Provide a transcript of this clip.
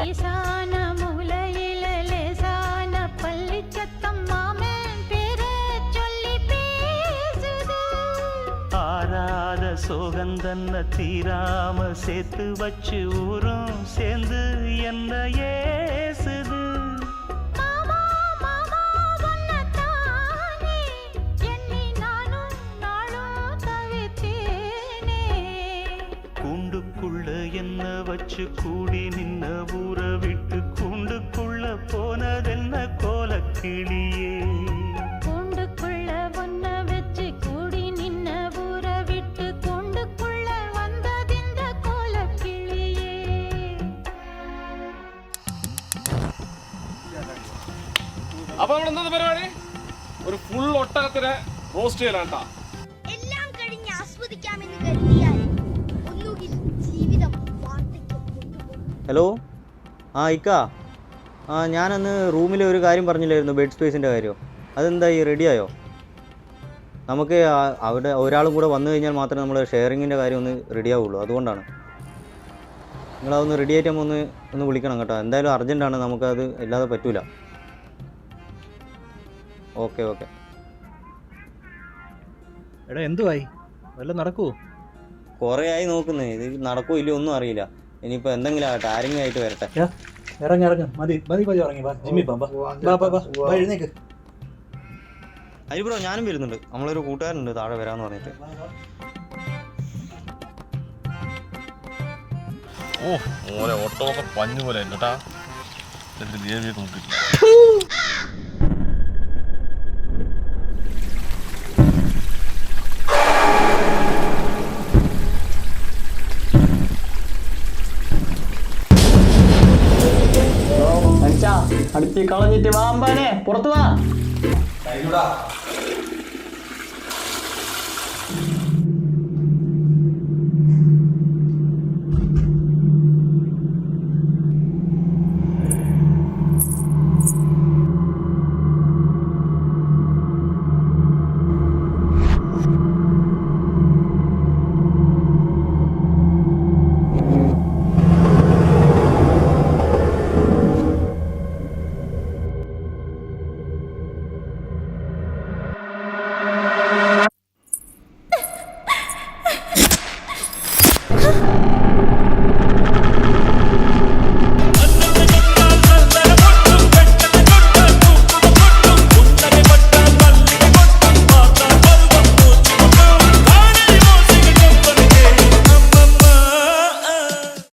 ஈசான மூலையில லேசான பள்ளிச்சத்தம் மாமன் பேரை சொல்லி பேசுது. ஆறாத சோகந்தன்ன தீராம சேர்த்து வச்சு ஊரும் சேர்ந்து என்ன ஏசுது. மாமா மாமா ஒன்னத்தானே எண்ணி நானும் நாளும் தவித்தேனே. கூண்டுக்குள்ள என்ன வச்சு கூடி நின்ன ஊற விட்டு கூண்டுக்குள்ள போனதென்ன கோலக்கிளியே. கூண்டுக்குள்ள ஒன்ன வச்சு கூடி நின்ன ஊற விட்டு கூண்டுக்குள்ள வந்ததிந்த கோலக்கிளியே. അപ്പൊ നമ്മൾ എന്താ പരിപാടി? ഒരു ഫുൾ ഒട്ടകത്തിനെ റോസ്റ്റ് ചെയ്യലാണ്ടാ. എല്ലാം കഴിഞ്ഞ് ആസ്വദിക്കാമെന്ന് കരുതിയാൽ ഒന്നുകിൽ ജീവിതം വാർദ്ധക്യം കൊണ്ടുപോകും. ഹലോ ഇക്ക ഞാനന്ന് റൂമിലെ ഒരു കാര്യം പറഞ്ഞില്ലായിരുന്നു, ബെഡ് സ്പേസിൻ്റെ കാര്യം. അതെന്തായി, റെഡിയായോ? നമുക്ക് അവിടെ ഒരാളും കൂടെ വന്നു കഴിഞ്ഞാൽ മാത്രമേ നമ്മൾ ഷെയറിങ്ങിൻ്റെ കാര്യം ഒന്ന് റെഡിയാവുള്ളൂ. അതുകൊണ്ടാണ് നിങ്ങളതൊന്ന് റെഡി ആയിട്ട് ഒന്ന് വിളിക്കണം കേട്ടോ. എന്തായാലും അർജൻറ്റാണ്, നമുക്കത് ഇല്ലാതെ പറ്റൂല. Okay okay. എടാ എന്തുവായി, വല്ലതും നടക്കുവോ? കുറേ ആയി നോക്കുന്നേ, ഇത് നടക്കോ ഇല്ലയോ ഒന്നും അറിയില്ല. ഇനിയിപ്പോൾ എന്തെങ്കിലും ആകട്ടെ, ആരെങ്കിലും ആയിട്ട് വരട്ടെ. ഇറങ്ങി മതി ഇറങ്ങി വാ, ജിമ്മി വാ, എഴുന്നേക്ക്. അരി ബ്രോ, ഞാനും വരുന്നുണ്ട്. നമ്മളൊരു കൂട്ടുകാരുണ്ട് താഴെ വരാമെന്ന് പറഞ്ഞിട്ട്. ഓ ഓരോ ഓട്ടമൊക്കെ പഞ്ഞു പോലെ കേട്ടാ. ദേവിയൊക്കെ നോക്കില്ല. അടിച്ച് കളഞ്ഞിട്ട് വാ, അമ്പാനെ പുറത്തു വാ.